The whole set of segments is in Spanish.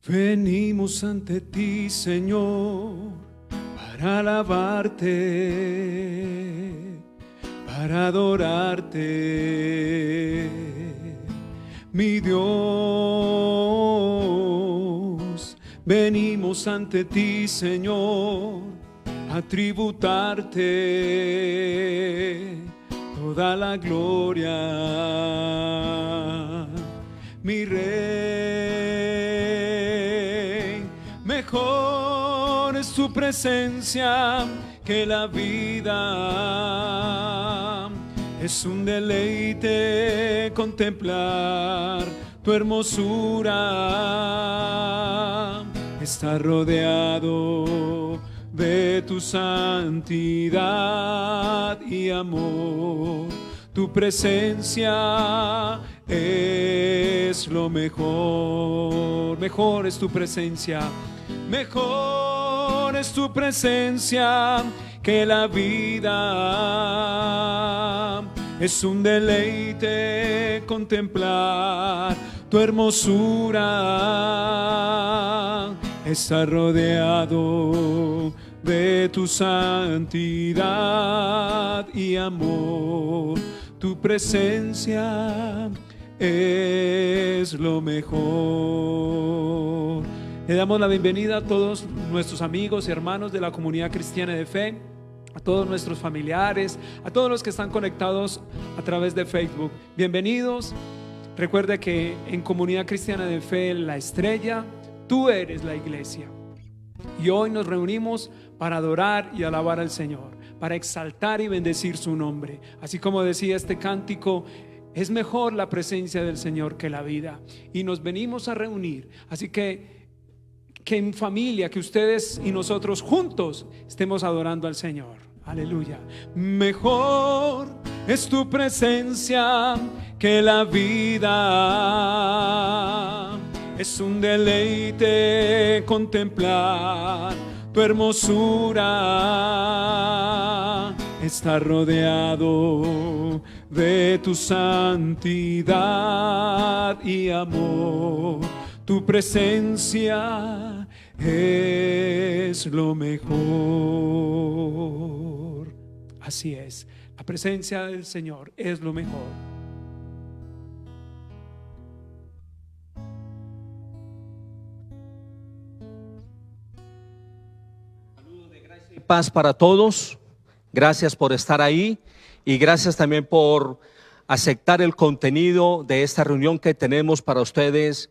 Venimos ante ti, Señor, para alabarte, para adorarte, mi Dios. Venimos ante ti, Señor, a tributarte toda la gloria, mi Rey. Mejor es tu presencia que la vida. Es un deleite contemplar tu hermosura. Está rodeado de tu santidad y amor. Tu presencia es lo mejor. Mejor es tu presencia. Mejor es tu presencia que la vida. Es un deleite contemplar tu hermosura. Está rodeado de tu santidad y amor. Tu presencia es lo mejor. Le damos la bienvenida a todos nuestros amigos y hermanos de la comunidad cristiana de fe, a todos nuestros familiares, a todos los que están conectados a través de Facebook. Bienvenidos. Recuerde que en Comunidad Cristiana de Fe, La Estrella, tú eres la iglesia. Y hoy nos reunimos para adorar y alabar al Señor, para exaltar y bendecir su nombre. Así como decía este cántico, es mejor la presencia del Señor que la vida. Y nos venimos a reunir. Así que en familia, que ustedes y nosotros juntos estemos adorando al Señor. Aleluya. Mejor es tu presencia que la vida. Es un deleite contemplar tu hermosura. Está rodeado de tu santidad y amor. Tu presencia es lo mejor. Así es, la presencia del Señor es lo mejor. Saludos de gracia y paz para todos. Gracias por estar ahí y gracias también por aceptar el contenido de esta reunión que tenemos para ustedes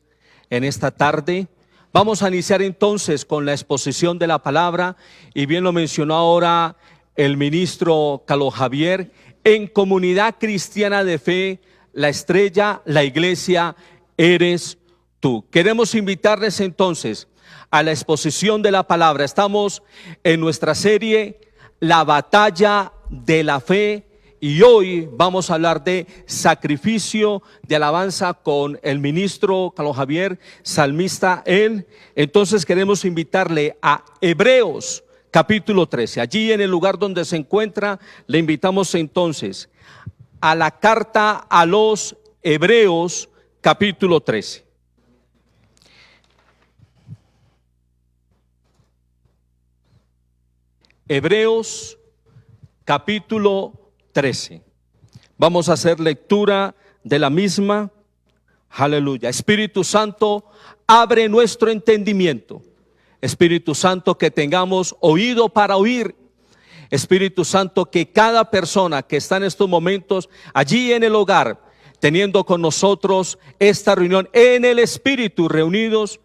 en esta tarde. Vamos a iniciar entonces con la exposición de la palabra, y bien lo mencionó ahora el ministro Carlos Javier. En Comunidad Cristiana de Fe, La Estrella, la iglesia eres tú. Queremos invitarles entonces a la exposición de la palabra. Estamos en nuestra serie La Batalla de la Fe, y hoy vamos a hablar de sacrificio de alabanza con el ministro Carlos Javier, salmista él. Entonces queremos invitarle a Hebreos capítulo 13. Allí en el lugar donde se encuentra, le invitamos entonces a la carta a los Hebreos capítulo 13. Hebreos capítulo 13. Vamos a hacer lectura de la misma. Aleluya. Espíritu Santo, abre nuestro entendimiento. Espíritu Santo, que tengamos oído para oír. Espíritu Santo, que cada persona que está en estos momentos allí en el hogar, teniendo con nosotros esta reunión en el Espíritu, reunidos,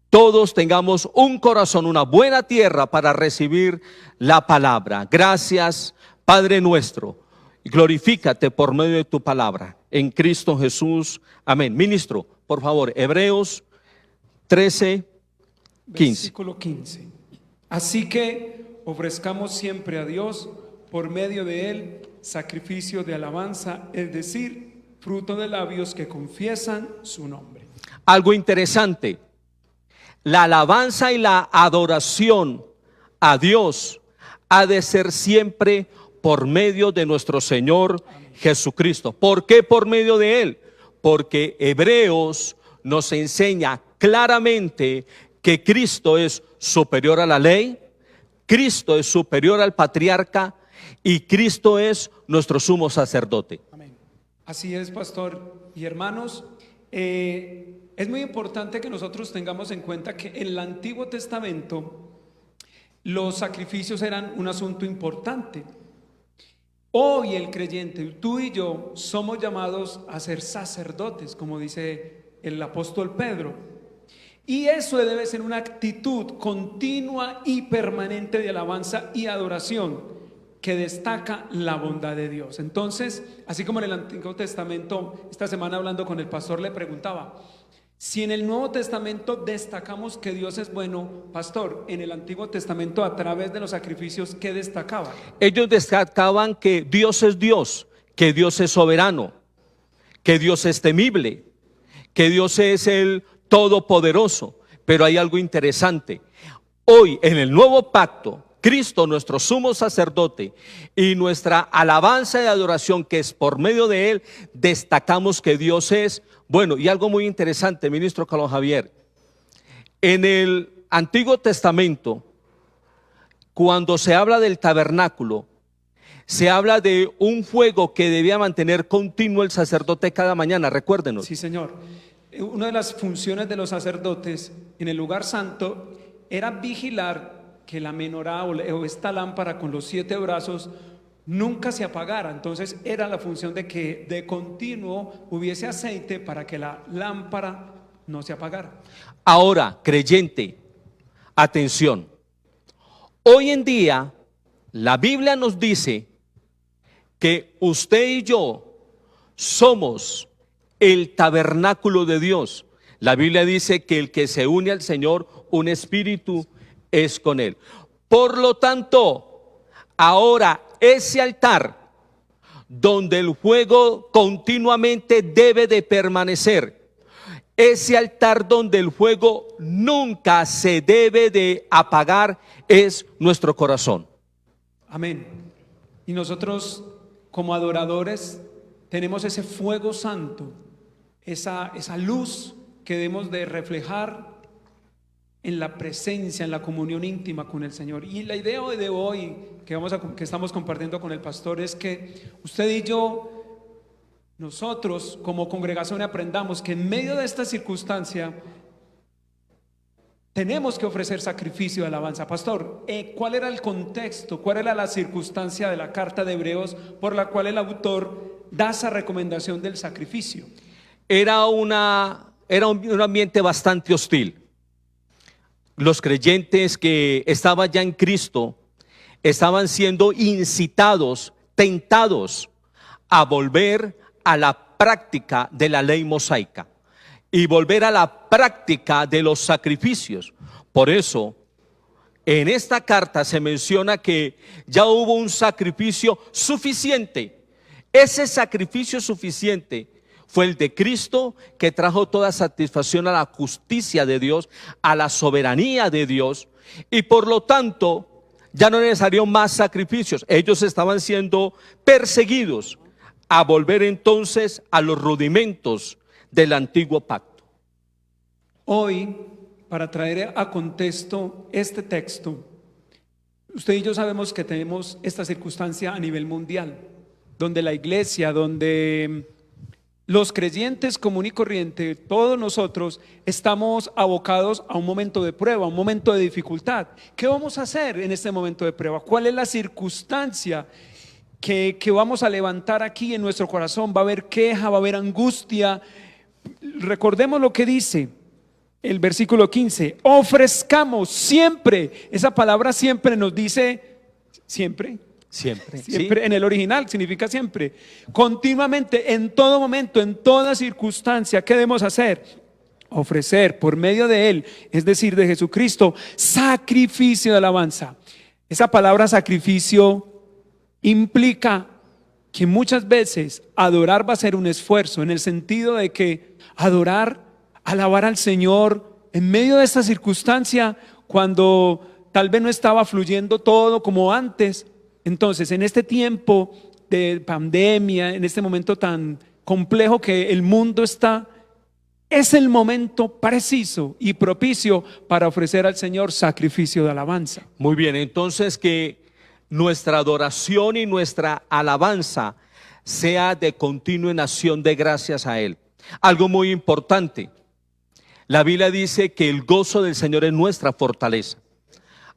todos tengamos un corazón, una buena tierra para recibir la palabra. Gracias, Padre nuestro. Glorifícate por medio de tu palabra, en Cristo Jesús, amén. Ministro, por favor, Hebreos 13, 15. Versículo 15. Así que ofrezcamos siempre a Dios, por medio de Él, sacrificio de alabanza, es decir, fruto de labios que confiesan su nombre. Algo interesante, la alabanza y la adoración a Dios ha de ser siempre por medio de nuestro Señor Jesucristo. ¿Por qué por medio de Él? Porque Hebreos nos enseña claramente que Cristo es superior a la ley, Cristo es superior al patriarca y Cristo es nuestro sumo sacerdote. Amén. Así es, pastor y hermanos. Es muy importante que nosotros tengamos en cuenta que en el Antiguo Testamento los sacrificios eran un asunto importante. Hoy el creyente, tú y yo, somos llamados a ser sacerdotes, como dice el apóstol Pedro. Y eso debe ser una actitud continua y permanente de alabanza y adoración que destaca la bondad de Dios. Entonces, así como en el Antiguo Testamento, esta semana hablando con el pastor le preguntaba, si en el Nuevo Testamento destacamos que Dios es bueno, pastor, en el Antiguo Testamento a través de los sacrificios, ¿qué destacaba? Ellos destacaban que Dios es Dios, que Dios es soberano, que Dios es temible, que Dios es el todopoderoso. Pero hay algo interesante. Hoy en el nuevo pacto, Cristo, nuestro sumo sacerdote, y nuestra alabanza y adoración, que es por medio de Él, destacamos que Dios es bueno. Y algo muy interesante, ministro Carlos Javier, en el Antiguo Testamento, cuando se habla del tabernáculo, se habla de un fuego que debía mantener continuo el sacerdote cada mañana, recuérdenos. Sí, señor. Una de las funciones de los sacerdotes en el lugar santo era vigilar que la menorá o esta lámpara con los 7 brazos nunca se apagara. Entonces era la función de que de continuo hubiese aceite para que la lámpara no se apagara. Ahora, creyente, atención. Hoy en día la Biblia nos dice que usted y yo somos el tabernáculo de Dios. La Biblia dice que el que se une al Señor, un espíritu es con Él. Por lo tanto, ahora ese altar donde el fuego continuamente debe de permanecer, ese altar donde el fuego nunca se debe de apagar, es nuestro corazón. Amén. Y nosotros como adoradores tenemos ese fuego santo, esa luz que debemos de reflejar en la presencia, en la comunión íntima con el Señor. Y la idea de hoy que estamos compartiendo con el pastor es que usted y yo, nosotros como congregación, aprendamos que en medio de esta circunstancia tenemos que ofrecer sacrificio de alabanza. Pastor, ¿cuál era el contexto? ¿Cuál era la circunstancia de la carta de Hebreos por la cual el autor da esa recomendación del sacrificio? Era un ambiente bastante hostil. Los creyentes que estaban ya en Cristo estaban siendo incitados, tentados a volver a la práctica de la ley mosaica y volver a la práctica de los sacrificios. Por eso, en esta carta se menciona que ya hubo un sacrificio suficiente. Ese sacrificio suficiente fue el de Cristo, que trajo toda satisfacción a la justicia de Dios, a la soberanía de Dios, y por lo tanto ya no necesarios más sacrificios. Ellos estaban siendo perseguidos a volver entonces a los rudimentos del antiguo pacto. Hoy, para traer a contexto este texto, usted y yo sabemos que tenemos esta circunstancia a nivel mundial, donde la iglesia, donde los creyentes común y corriente, todos nosotros estamos abocados a un momento de prueba, a un momento de dificultad. ¿Qué vamos a hacer en este momento de prueba? ¿Cuál es la circunstancia que vamos a levantar aquí en nuestro corazón? Va a haber queja, va a haber angustia. Recordemos lo que dice el versículo 15: ofrezcamos siempre. Esa palabra siempre nos dice siempre. Siempre, ¿sí? En el original significa siempre, continuamente, en todo momento, en toda circunstancia. ¿Qué debemos hacer? Ofrecer por medio de Él, es decir, de Jesucristo, sacrificio de alabanza. Esa palabra sacrificio implica que muchas veces adorar va a ser un esfuerzo, en el sentido de que adorar, alabar al Señor en medio de esta circunstancia, cuando tal vez no estaba fluyendo todo como antes. Entonces, en este tiempo de pandemia, en este momento tan complejo que el mundo está, es el momento preciso y propicio para ofrecer al Señor sacrificio de alabanza. Muy bien, entonces que nuestra adoración y nuestra alabanza sea de continua en acción de gracias a Él. Algo muy importante, la Biblia dice que el gozo del Señor es nuestra fortaleza.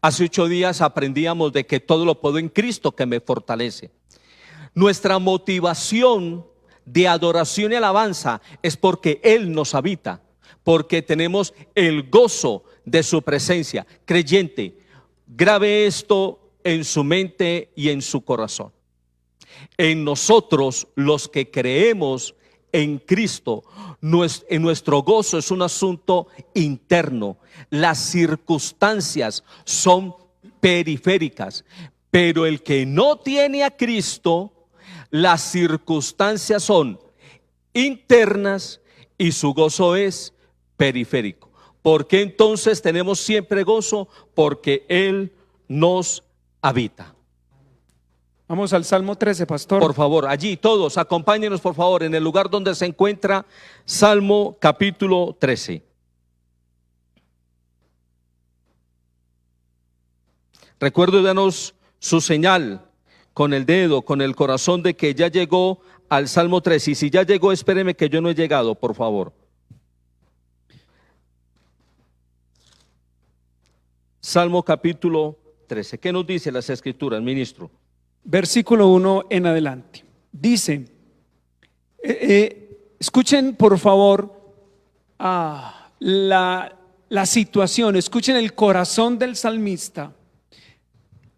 Hace 8 días aprendíamos de que todo lo puedo en Cristo que me fortalece. Nuestra motivación de adoración y alabanza es porque Él nos habita, porque tenemos el gozo de su presencia. Creyente, grabe esto en su mente y en su corazón. En nosotros, los que creemos en Cristo, en nuestro gozo es un asunto interno. Las circunstancias son periféricas, pero el que no tiene a Cristo, las circunstancias son internas y su gozo es periférico. ¿Por qué entonces tenemos siempre gozo? Porque Él nos habita. Vamos al Salmo 13, pastor. Por favor, allí todos, acompáñenos por favor en el lugar donde se encuentra. Salmo capítulo 13. Recuerde darnos su señal con el dedo, con el corazón de que ya llegó al Salmo 13. Y si ya llegó, espéreme que yo no he llegado, por favor. Salmo capítulo 13. ¿Qué nos dice las Escrituras, ministro? Versículo 1 en adelante. Dice, escuchen por favor la situación, escuchen el corazón del salmista.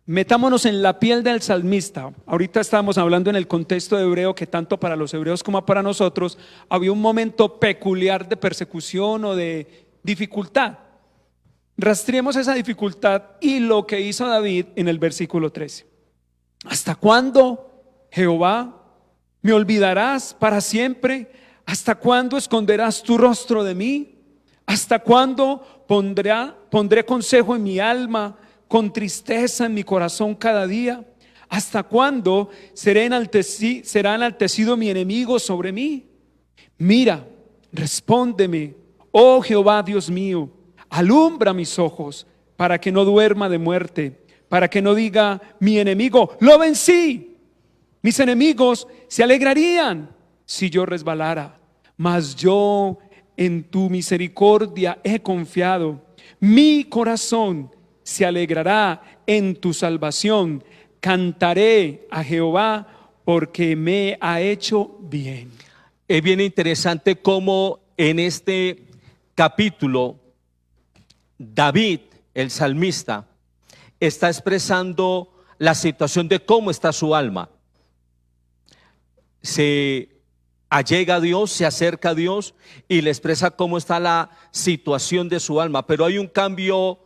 Metámonos en la piel del salmista. Ahorita estábamos hablando en el contexto hebreo que tanto para los hebreos como para nosotros había un momento peculiar de persecución o de dificultad. Rastreemos esa dificultad y lo que hizo David en el versículo 13. ¿Hasta cuándo, Jehová, me olvidarás para siempre? ¿Hasta cuándo esconderás tu rostro de mí? ¿Hasta cuándo pondré consejo en mi alma, con tristeza en mi corazón cada día? ¿Hasta cuándo será enaltecido mi enemigo sobre mí? Mira, respóndeme, oh Jehová Dios mío, alumbra mis ojos para que no duerma de muerte, para que no diga mi enemigo, lo vencí. Mis enemigos se alegrarían si yo resbalara, mas yo en tu misericordia he confiado. Mi corazón se alegrará en tu salvación. Cantaré a Jehová porque me ha hecho bien. Es bien interesante cómo en este capítulo David, el salmista, está expresando la situación de cómo está su alma. Se allega a Dios, se acerca a Dios y le expresa cómo está la situación de su alma. Pero hay un cambio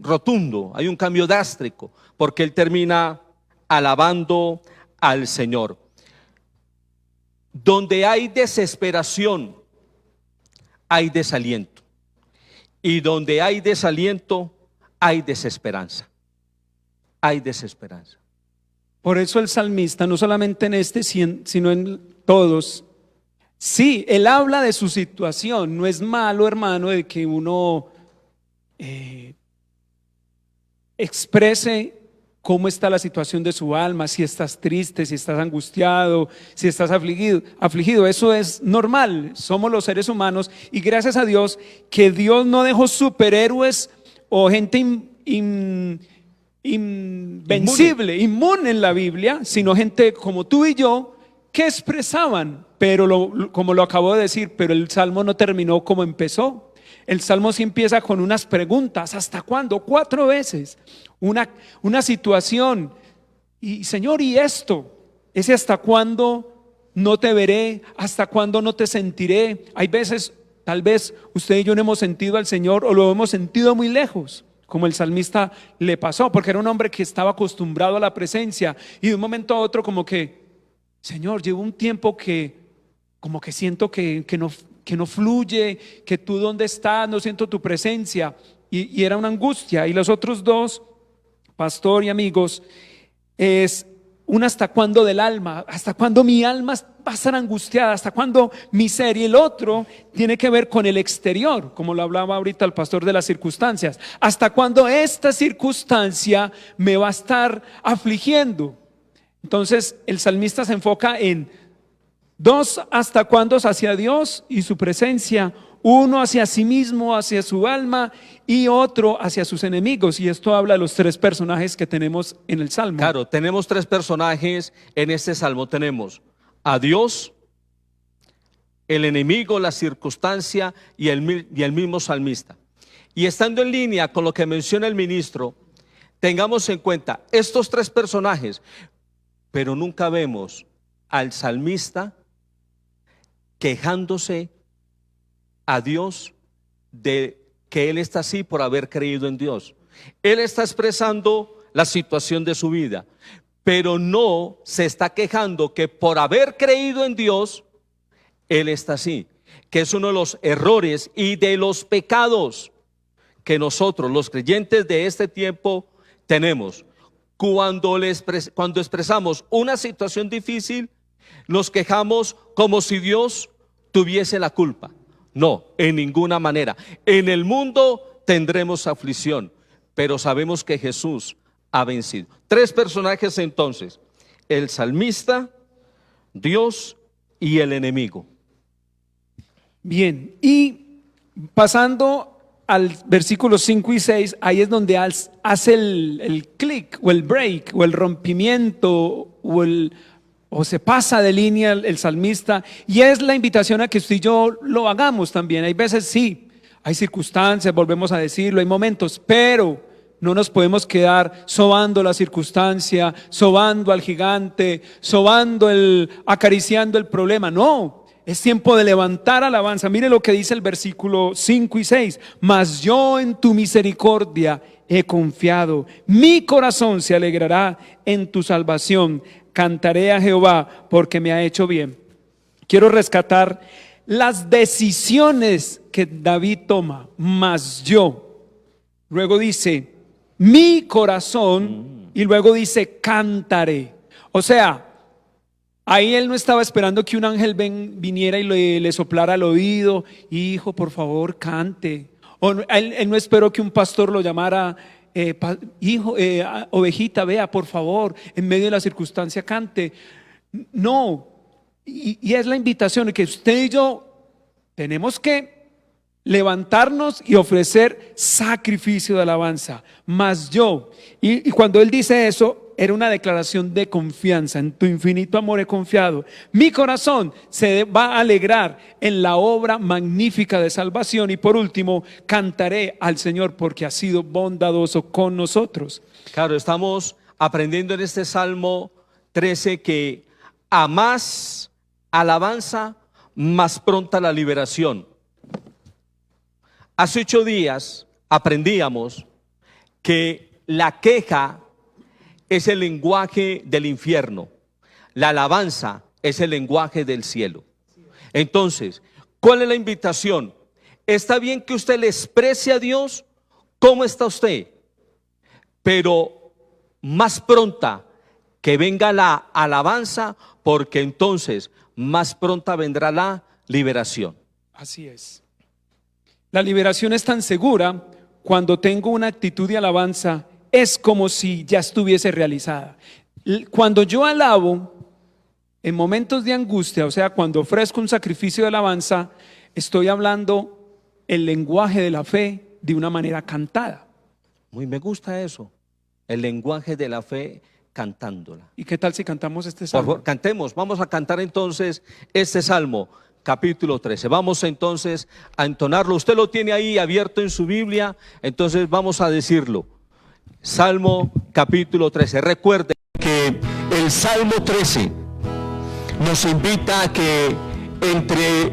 rotundo, hay un cambio drástico, porque él termina alabando al Señor. Donde hay desesperación, hay desaliento. Y donde hay desaliento, hay desesperanza. Hay desesperanza. Por eso el salmista, no solamente en este, sino en todos, sí, él habla de su situación. No es malo, hermano, de que uno exprese cómo está la situación de su alma, si estás triste, si estás angustiado, si estás afligido. Eso es normal, somos los seres humanos y gracias a Dios que Dios no dejó superhéroes o gente invencible, inmune en la Biblia, sino gente como tú y yo que expresaban, pero como lo acabo de decir, pero el Salmo no terminó como empezó. El Salmo sí empieza con unas preguntas. ¿Hasta cuándo? 4 veces. Una situación. Y Señor, ¿y esto? Ese hasta cuándo no te veré, hasta cuándo no te sentiré. Hay veces, tal vez usted y yo no hemos sentido al Señor o lo hemos sentido muy lejos, como el salmista le pasó, porque era un hombre que estaba acostumbrado a la presencia y de un momento a otro como que, Señor, llevo un tiempo que como que siento que no fluye, que tú dónde estás, no siento tu presencia y era una angustia. Y los otros dos, pastor y amigos, es un hasta cuándo del alma, hasta cuándo mi alma va a estar angustiada, hasta cuándo mi ser. Y el otro tiene que ver con el exterior, como lo hablaba ahorita el pastor de las circunstancias. Hasta cuándo esta circunstancia me va a estar afligiendo. Entonces el salmista se enfoca en dos hasta cuándo hacia Dios y su presencia, uno hacia sí mismo, hacia su alma, y otro hacia sus enemigos. Y esto habla de los tres personajes que tenemos en el Salmo. Claro, tenemos tres personajes en este Salmo. Tenemos a Dios, el enemigo, la circunstancia y el mismo salmista. Y estando en línea con lo que menciona el ministro, tengamos en cuenta estos tres personajes, pero nunca vemos al salmista quejándose a Dios de que él está así por haber creído en Dios. Él está expresando la situación de su vida, pero no se está quejando que por haber creído en Dios, él está así, que es uno de los errores y de los pecados que nosotros, los creyentes de este tiempo, tenemos. Cuando expresamos una situación difícil, nos quejamos como si Dios tuviese la culpa. No, en ninguna manera. En el mundo tendremos aflicción, pero sabemos que Jesús ha vencido. Tres personajes entonces: el salmista, Dios y el enemigo. Bien, y pasando al versículo 5 y 6, ahí es donde hace el clic o el break o el rompimiento o se pasa de línea el salmista, y es la invitación a que usted y yo lo hagamos también. Hay veces sí, hay circunstancias, volvemos a decirlo, hay momentos, pero no nos podemos quedar sobando la circunstancia, sobando al gigante, acariciando el problema. No, es tiempo de levantar alabanza. Mire lo que dice el versículo 5 y 6. Mas yo en tu misericordia he confiado, mi corazón se alegrará en tu salvación. Cantaré a Jehová porque me ha hecho bien. Quiero rescatar las decisiones que David toma. Mas yo, luego dice mi corazón, y luego dice cantaré. O sea, ahí él no estaba esperando que un ángel viniera y le soplara al oído: hijo, por favor, cante. O él no esperó que un pastor lo llamara: hijo, ovejita, vea, por favor, en medio de la circunstancia cante. No, y es la invitación de que usted y yo tenemos que levantarnos y ofrecer sacrificio de alabanza. Mas yo, y cuando él dice eso, era una declaración de confianza. En tu infinito amor he confiado. Mi corazón se va a alegrar en la obra magnífica de salvación. Y por último, cantaré al Señor porque ha sido bondadoso con nosotros. Claro, estamos aprendiendo en este Salmo 13 que a más alabanza, más pronta la liberación. Hace 8 días aprendíamos que la queja es el lenguaje del infierno, la alabanza es el lenguaje del cielo. Entonces, ¿cuál es la invitación? Está bien que usted le exprese a Dios cómo está usted, pero más pronta que venga la alabanza, porque entonces más pronta vendrá la liberación. Así es. La liberación es tan segura cuando tengo una actitud de alabanza. Es como si ya estuviese realizada. Cuando yo alabo en momentos de angustia, o sea, cuando ofrezco un sacrificio de alabanza, estoy hablando el lenguaje de la fe de una manera cantada. Muy me gusta eso, el lenguaje de la fe cantándola. ¿Y qué tal si cantamos este salmo? Por favor, cantemos, vamos a cantar entonces este Salmo, capítulo 13. Vamos entonces a entonarlo. Usted lo tiene ahí abierto en su Biblia, entonces vamos a decirlo. Salmo capítulo 13. Recuerde que el Salmo 13 nos invita a que entre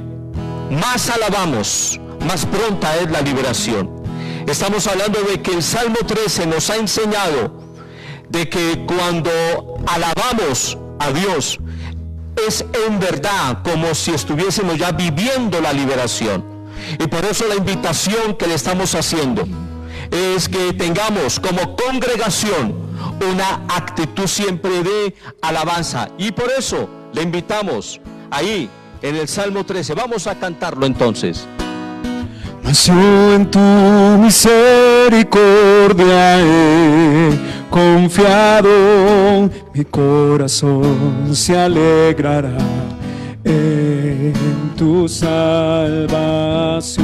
más alabamos, más pronta es la liberación. Estamos hablando de que el Salmo 13 nos ha enseñado de que cuando alabamos a Dios es en verdad como si estuviésemos ya viviendo la liberación. Y por eso la invitación que le estamos haciendo es que tengamos como congregación una actitud siempre de alabanza. Y por eso le invitamos ahí en el Salmo 13. Vamos a cantarlo entonces. Mas yo en tu misericordia he confiado, mi corazón se alegrará en tu salvación.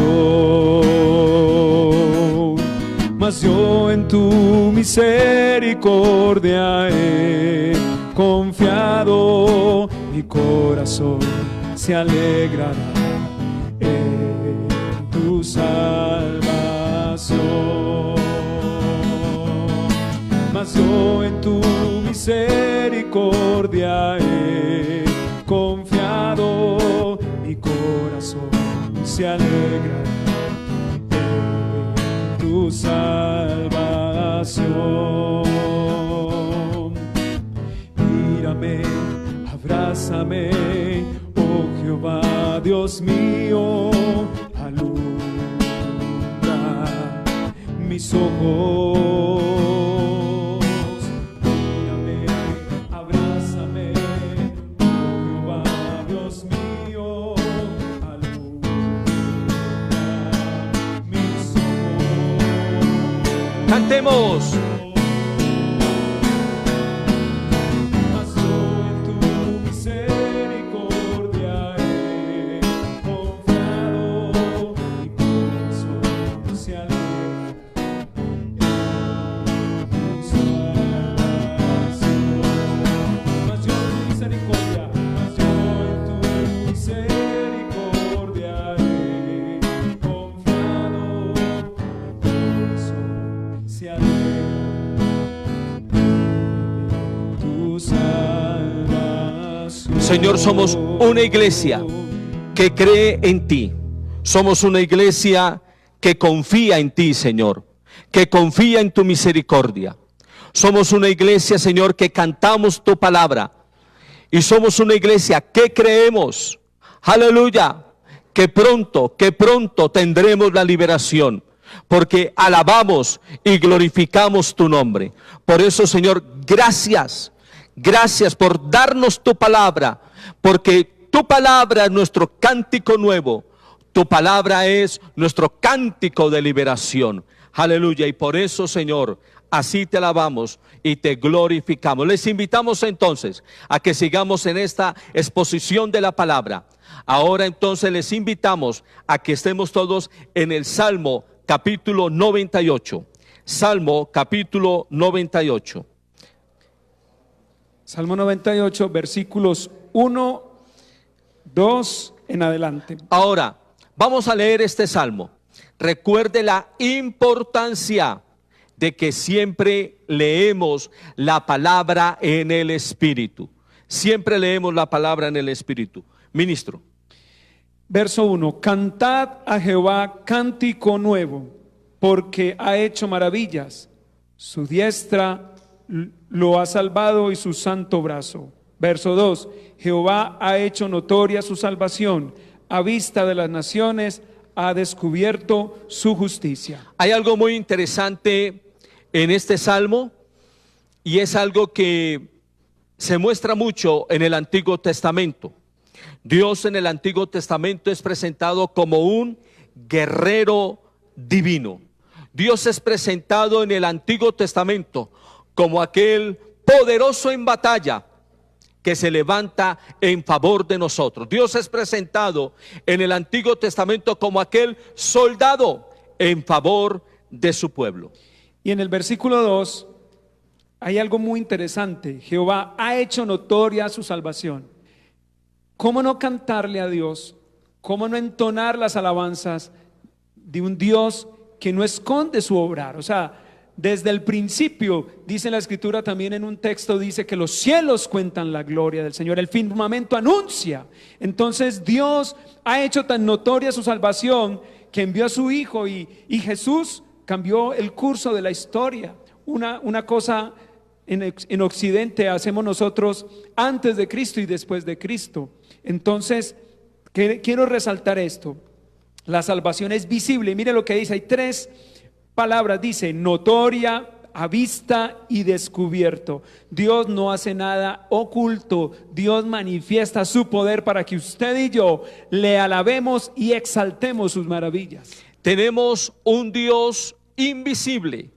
Mas yo en tu misericordia he confiado, mi corazón se alegrará en tu salvación. Mas yo en tu misericordia he confiado, mi corazón se alegra en tu salvación. Mírame, abrázame, oh Jehová, Dios mío, alumbra mis ojos. Mírame, abrázame, oh Jehová, Dios mío, alumbra mis ojos. Cantemos. Señor, somos una iglesia que cree en ti. Somos una iglesia que confía en ti, Señor, que confía en tu misericordia. Somos una iglesia, Señor, que cantamos tu palabra. Y somos una iglesia que creemos, aleluya, que pronto tendremos la liberación, porque alabamos y glorificamos tu nombre. Por eso, Señor, gracias por darnos tu palabra, porque tu palabra es nuestro cántico nuevo, tu palabra es nuestro cántico de liberación. Aleluya. Y por eso, Señor, así te alabamos y te glorificamos. Les invitamos entonces a que sigamos en esta exposición de la palabra. Ahora entonces les invitamos a que estemos todos en el Salmo capítulo 98. Salmo capítulo 98. Salmo 98, versículos 1, 2 en adelante. Ahora, vamos a leer este salmo. Recuerde la importancia de que siempre leemos la palabra en el Espíritu. Siempre leemos la palabra en el Espíritu. Ministro. Verso 1. Cantad a Jehová cántico nuevo, porque ha hecho maravillas. Su diestra lo ha salvado y su santo brazo. Verso 2. Jehová ha hecho notoria su salvación, a vista de las naciones ha descubierto su justicia. Hay algo muy interesante en este salmo, y es algo que se muestra mucho en el Antiguo Testamento. Dios en el Antiguo Testamento es presentado como un guerrero divino. Dios es presentado en el Antiguo Testamento como aquel poderoso en batalla que se levanta en favor de nosotros. Dios es presentado en el Antiguo Testamento como aquel soldado en favor de su pueblo. Y en el versículo 2 hay algo muy interesante. Jehová ha hecho notoria su salvación. ¿Cómo no cantarle a Dios? ¿Cómo no entonar las alabanzas de un Dios que no esconde su obrar? O sea, desde el principio, dice la Escritura también en un texto, dice que los cielos cuentan la gloria del Señor, el firmamento anuncia. Entonces Dios ha hecho tan notoria su salvación que envió a su Hijo y Jesús cambió el curso de la historia. Una cosa en Occidente hacemos nosotros antes de Cristo y después de Cristo. Entonces, quiero resaltar esto. La salvación es visible. Mire lo que dice, hay tres palabras, dice notoria, a vista y descubierto. Dios no hace nada oculto. Dios manifiesta su poder para que usted y yo le alabemos y exaltemos sus maravillas. Tenemos un Dios invisible,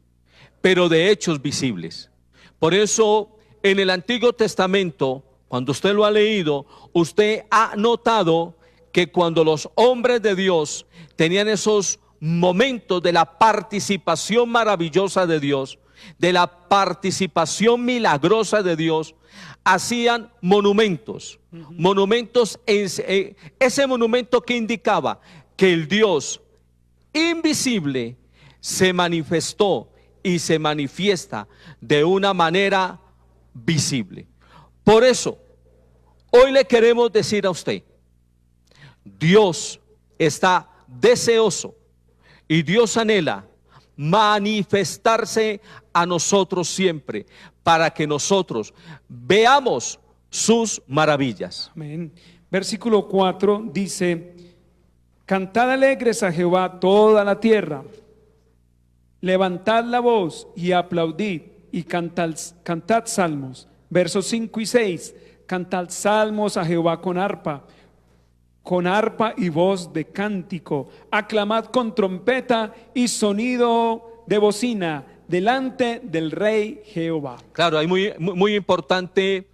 pero de hechos visibles. Por eso en el Antiguo Testamento, cuando usted lo ha leído, usted ha notado que cuando los hombres de Dios tenían esos momentos de la participación maravillosa de Dios, de la participación milagrosa de Dios, hacían monumentos. Monumentos, ese monumento que indicaba que el Dios invisible se manifestó y se manifiesta de una manera visible. Por eso, hoy le queremos decir a usted, Dios está deseoso y Dios anhela manifestarse a nosotros siempre para que nosotros veamos sus maravillas. Amén. Versículo 4 dice: cantad alegres a Jehová toda la tierra, levantad la voz y aplaudid y cantad salmos. Versos 5 y 6: cantad salmos a Jehová con arpa y voz de cántico, aclamad con trompeta y sonido de bocina delante del Rey Jehová. Claro, hay muy importante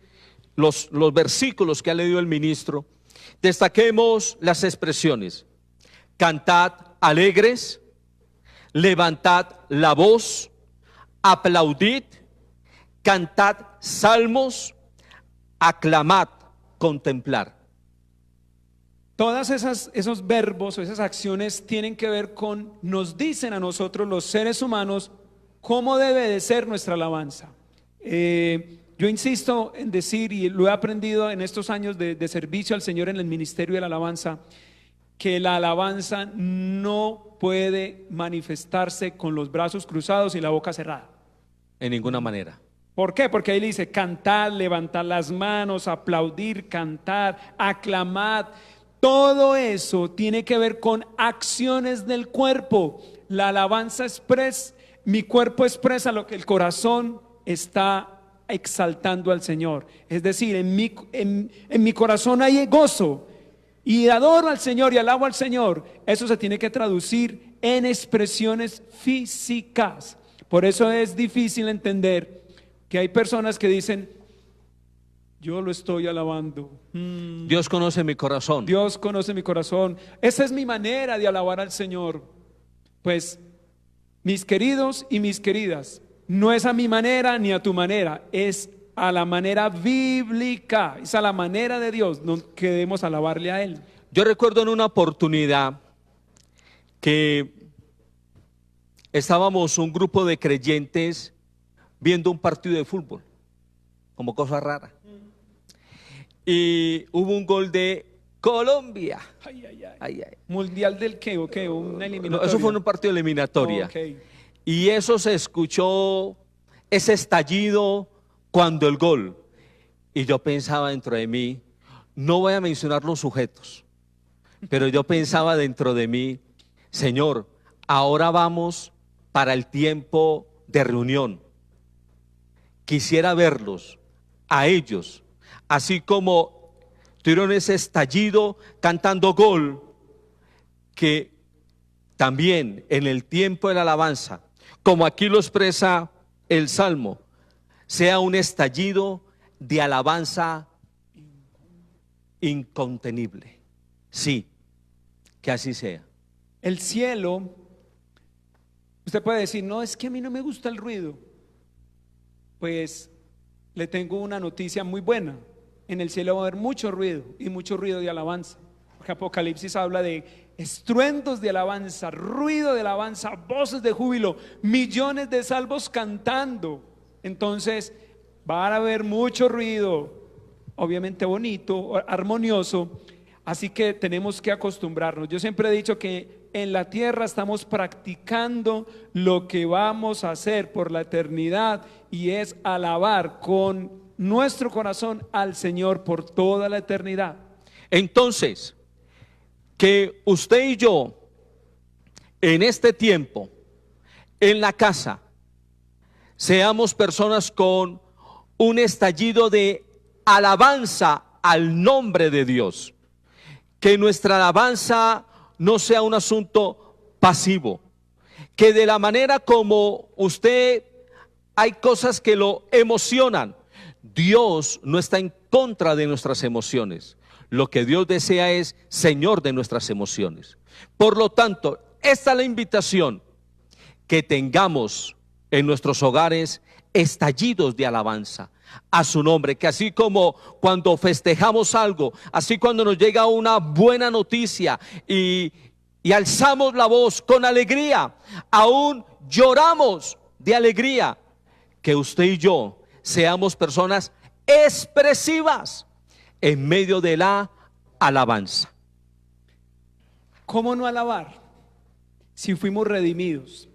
los versículos que ha leído el ministro. Destaquemos las expresiones: cantad alegres, levantad la voz, aplaudid, cantad salmos, aclamad, contemplar. Todas esos verbos o esas acciones tienen que ver con, nos dicen a nosotros los seres humanos cómo debe de ser nuestra alabanza. Yo insisto en decir, y lo he aprendido en estos años de servicio al Señor en el ministerio de la alabanza, que la alabanza no puede manifestarse con los brazos cruzados y la boca cerrada. En ninguna manera. ¿Por qué? Porque ahí le dice cantar, levantar las manos, aplaudir, cantar, aclamad. Todo eso tiene que ver con acciones del cuerpo. La alabanza expresa, mi cuerpo expresa lo que el corazón está exaltando al Señor. Es decir, en mi corazón hay gozo y adoro al Señor y alabo al Señor. Eso se tiene que traducir en expresiones físicas. Por eso es difícil entender que hay personas que dicen: yo lo estoy alabando. Dios conoce mi corazón. Dios conoce mi corazón. Esa es mi manera de alabar al Señor. Pues, mis queridos y mis queridas, no es a mi manera ni a tu manera, es a la manera bíblica, es a la manera de Dios que debemos alabarle a Él. Yo recuerdo en una oportunidad que estábamos un grupo de creyentes viendo un partido de fútbol, como cosa rara. Y hubo un gol de Colombia. ¿Mundial del qué o qué? ¿Una eliminatoria? No, eso fue un partido de eliminatoria. Okay. Y eso se escuchó, ese estallido cuando el gol. Y yo pensaba dentro de mí, no voy a mencionar los sujetos, pero yo pensaba dentro de mí: Señor, ahora vamos para el tiempo de reunión. Quisiera verlos a ellos, así como tuvieron ese estallido cantando gol, que también en el tiempo de la alabanza, como aquí lo expresa el Salmo, sea un estallido de alabanza incontenible. Sí, que así sea. El cielo, usted puede decir: no, es que a mí no me gusta el ruido. Pues le tengo una noticia muy buena. En el cielo va a haber mucho ruido, y mucho ruido de alabanza. Porque Apocalipsis habla de estruendos de alabanza, ruido de alabanza, voces de júbilo, millones de salvos cantando. Entonces va a haber mucho ruido, obviamente bonito, armonioso. Así que tenemos que acostumbrarnos. Yo siempre he dicho que en la tierra estamos practicando lo que vamos a hacer por la eternidad, y es alabar con nuestro corazón al Señor por toda la eternidad. Entonces, que usted y yo en este tiempo, en la casa, seamos personas con un estallido de alabanza al nombre de Dios. Que nuestra alabanza no sea un asunto pasivo. Que de la manera como usted, hay cosas que lo emocionan. Dios no está en contra de nuestras emociones. Lo que Dios desea es Señor de nuestras emociones. Por lo tanto, esta es la invitación, que tengamos en nuestros hogares estallidos de alabanza a su nombre, que así como cuando festejamos algo, así cuando nos llega una buena noticia y alzamos la voz con alegría, aún lloramos de alegría, que usted y yo seamos personas expresivas en medio de la alabanza. ¿Cómo no alabar si fuimos redimidos?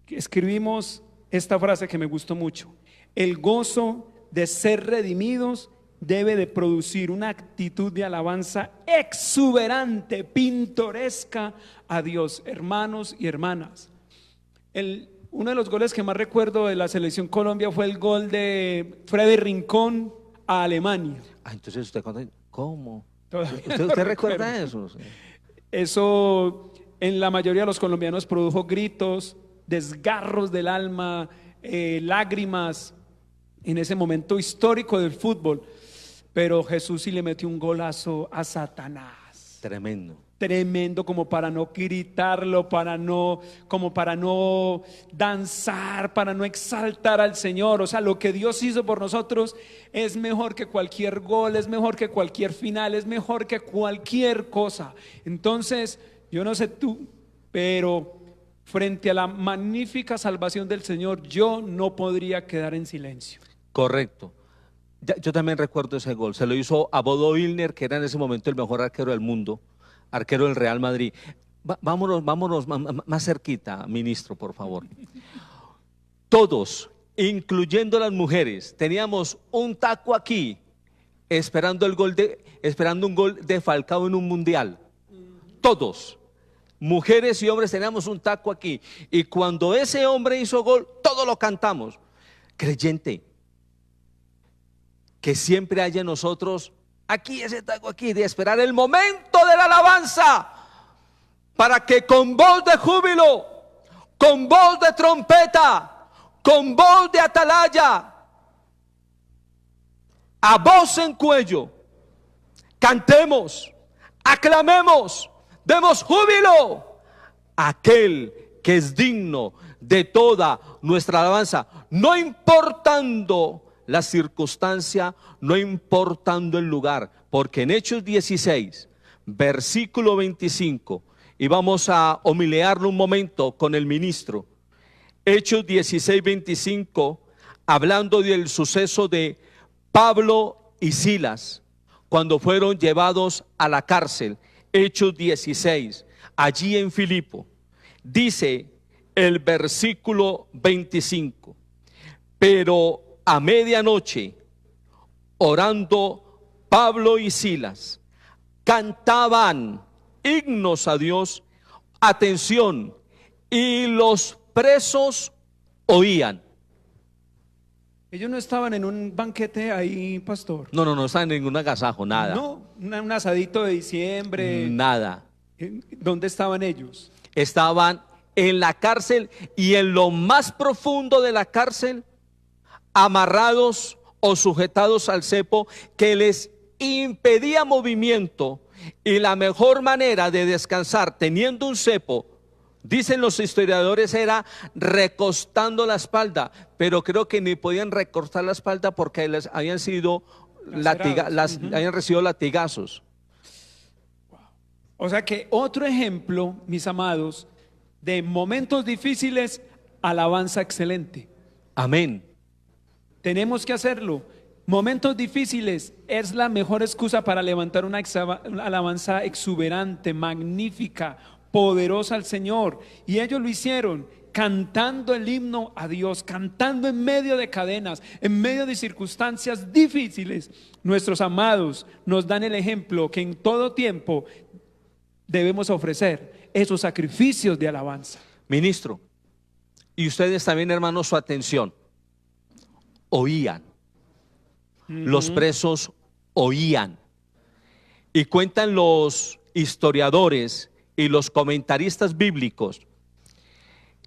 Escribimos esta frase que me gustó mucho: el gozo de ser redimidos debe de producir una actitud de alabanza exuberante, pintoresca a Dios. Hermanos y hermanas, uno de los goles que más recuerdo de la selección Colombia fue el gol de Freddy Rincón a Alemania. Entonces usted, ¿cómo? ¿Usted recuerda eso? Sí. Eso en la mayoría de los colombianos produjo gritos, desgarros del alma, lágrimas en ese momento histórico del fútbol. Pero Jesús sí le metió un golazo a Satanás. Tremendo. Tremendo, como para no gritarlo, como para no danzar, para no exaltar al Señor. O sea, lo que Dios hizo por nosotros es mejor que cualquier gol, es mejor que cualquier final, es mejor que cualquier cosa. Entonces, yo no sé tú, pero frente a la magnífica salvación del Señor, yo no podría quedar en silencio. Correcto. Yo también recuerdo ese gol. Se lo hizo a Bodo Illner, que era en ese momento el mejor arquero del mundo, arquero del Real Madrid. Vámonos más cerquita, ministro, por favor. Todos, incluyendo las mujeres, teníamos un taco aquí, esperando un gol de Falcao en un mundial. Todos, mujeres y hombres, teníamos un taco aquí. Y cuando ese hombre hizo gol, todos lo cantamos. Creyente, que siempre haya en nosotros aquí ese taco aquí, de esperar el momento de la alabanza, para que con voz de júbilo, con voz de trompeta, con voz de atalaya, a voz en cuello, cantemos, aclamemos, demos júbilo a aquel que es digno de toda nuestra alabanza, no importando la circunstancia, no importando el lugar, porque en Hechos 16, versículo 25, y vamos a homilearlo un momento con el ministro. Hechos 16, 25, hablando del suceso de Pablo y Silas, cuando fueron llevados a la cárcel. Hechos 16, allí en Filipo, dice el versículo 25, pero a medianoche, orando Pablo y Silas, cantaban himnos a Dios, atención, y los presos oían. Ellos no estaban en un banquete ahí, pastor. No estaban en ningún agasajo, nada. No, un asadito de diciembre. Nada. ¿Dónde estaban ellos? Estaban en la cárcel, y en lo más profundo de la cárcel, amarrados o sujetados al cepo que les impedía movimiento. Y la mejor manera de descansar teniendo un cepo, dicen los historiadores, era recostando la espalda, pero creo que ni podían recostar la espalda porque les habían sido habían recibido latigazos. O sea que otro ejemplo, mis amados, de momentos difíciles, alabanza excelente. Amén. Tenemos que hacerlo. Momentos difíciles es la mejor excusa para levantar una alabanza exuberante, magnífica, poderosa al Señor. Y ellos lo hicieron cantando el himno a Dios, cantando en medio de cadenas, en medio de circunstancias difíciles. Nuestros amados nos dan el ejemplo que en todo tiempo debemos ofrecer esos sacrificios de alabanza. Ministro, y ustedes también, hermanos, su atención. oían. Los presos oían. Y cuentan los historiadores y los comentaristas bíblicos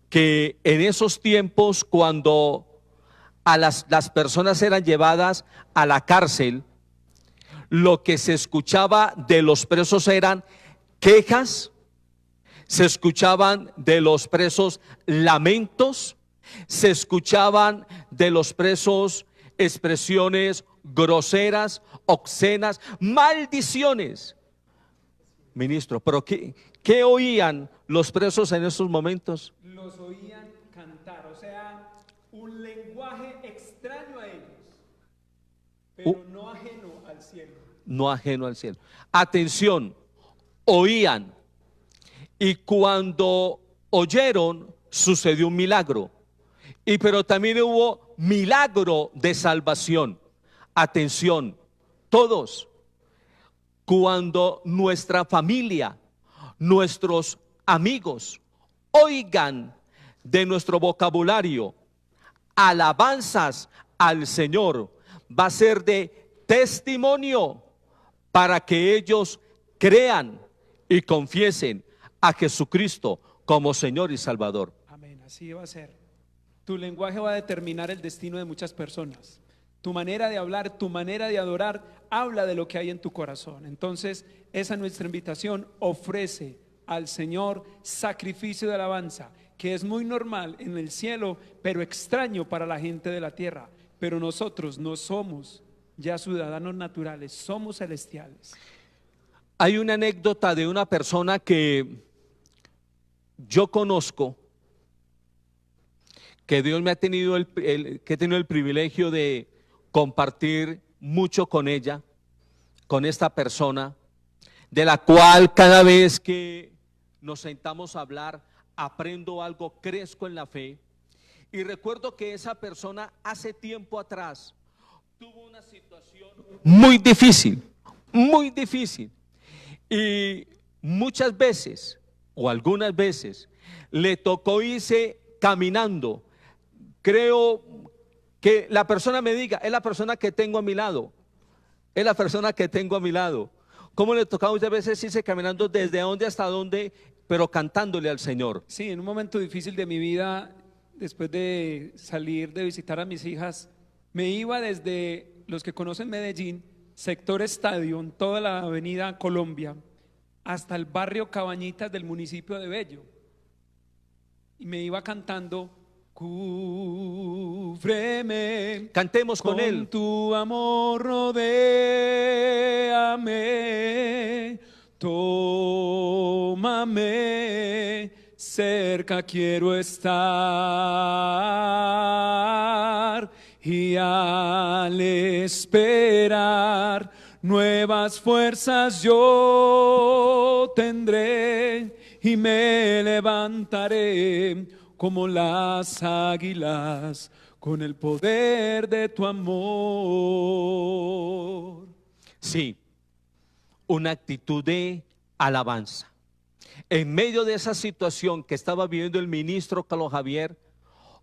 que en esos tiempos, cuando a las personas eran llevadas a la cárcel, lo que se escuchaba de los presos eran quejas, se escuchaban de los presos lamentos, se escuchaban de los presos expresiones groseras, obscenas, maldiciones. Ministro, pero ¿qué oían los presos en esos momentos? Los oían cantar, o sea, un lenguaje extraño a ellos, pero no ajeno al cielo. No ajeno al cielo. Atención, oían. Y cuando oyeron, sucedió un milagro. Pero también hubo milagro de salvación. Atención, todos. Cuando nuestra familia, nuestros amigos, oigan de nuestro vocabulario alabanzas al Señor, va a ser de testimonio para que ellos crean y confiesen a Jesucristo como Señor y Salvador. Amén, así va a ser. Tu lenguaje va a determinar el destino de muchas personas. Tu manera de hablar, tu manera de adorar, habla de lo que hay en tu corazón. Entonces, esa es nuestra invitación. Ofrece al Señor sacrificio de alabanza, que es muy normal en el cielo, pero extraño para la gente de la tierra. Pero nosotros no somos ya ciudadanos naturales, somos celestiales. Hay una anécdota de una persona que yo conozco, que Dios me ha tenido que he tenido el privilegio de compartir mucho con ella, con esta persona, de la cual cada vez que nos sentamos a hablar, aprendo algo, crezco en la fe. Y recuerdo que esa persona hace tiempo atrás tuvo una situación muy difícil, y muchas veces o algunas veces le tocó irse caminando. Creo que la persona me diga, es la persona que tengo a mi lado, es la persona que tengo a mi lado. ¿Cómo le tocaba muchas veces irse caminando desde dónde hasta dónde, pero cantándole al Señor? Sí, en un momento difícil de mi vida, después de salir de visitar a mis hijas, me iba desde los que conocen Medellín, sector Estadio, en toda la avenida Colombia, hasta el barrio Cabañitas del municipio de Bello. Y me iba cantando: cúbreme, cantemos con él. Con tu amor rodéame, tómame, cerca quiero estar. Y al esperar nuevas fuerzas yo tendré y me levantaré como las águilas con el poder de tu amor. Sí, una actitud de alabanza. En medio de esa situación que estaba viviendo el ministro Carlos Javier,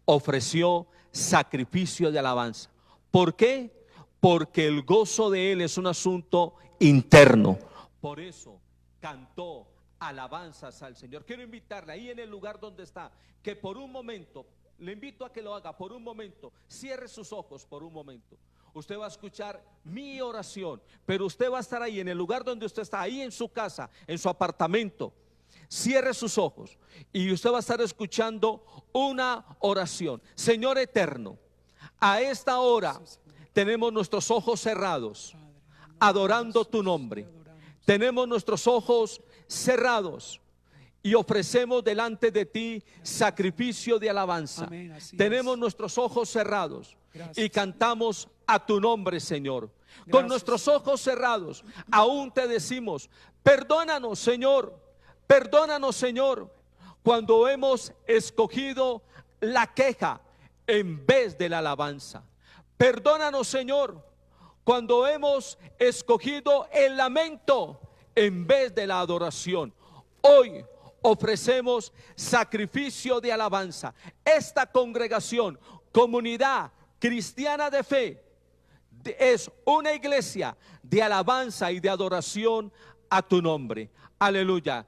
ofreció sacrificio de alabanza. ¿Por qué? Porque el gozo de él es un asunto interno. Por eso cantó alabanzas al Señor. Quiero invitarle ahí en el lugar donde está, que por un momento, le invito a que lo haga por un momento, cierre sus ojos por un momento. Usted va a escuchar mi oración, pero usted va a estar ahí en el lugar donde usted está, ahí en su casa, en su apartamento. Cierre sus ojos y usted va a estar escuchando una oración. Señor eterno, a esta hora tenemos nuestros ojos cerrados, adorando tu nombre. Tenemos nuestros ojos cerrados y ofrecemos delante de ti sacrificio de alabanza. Tenemos nuestros ojos cerrados y cantamos a tu nombre, Señor. Con nuestros ojos cerrados aún te decimos: perdónanos, Señor. Perdónanos, Señor, cuando hemos escogido la queja en vez de la alabanza. Perdónanos, Señor, cuando hemos escogido el lamento en vez de la adoración. Hoy ofrecemos sacrificio de alabanza. Esta congregación, comunidad Cristiana de Fe es una iglesia de alabanza y de adoración a tu nombre. Aleluya.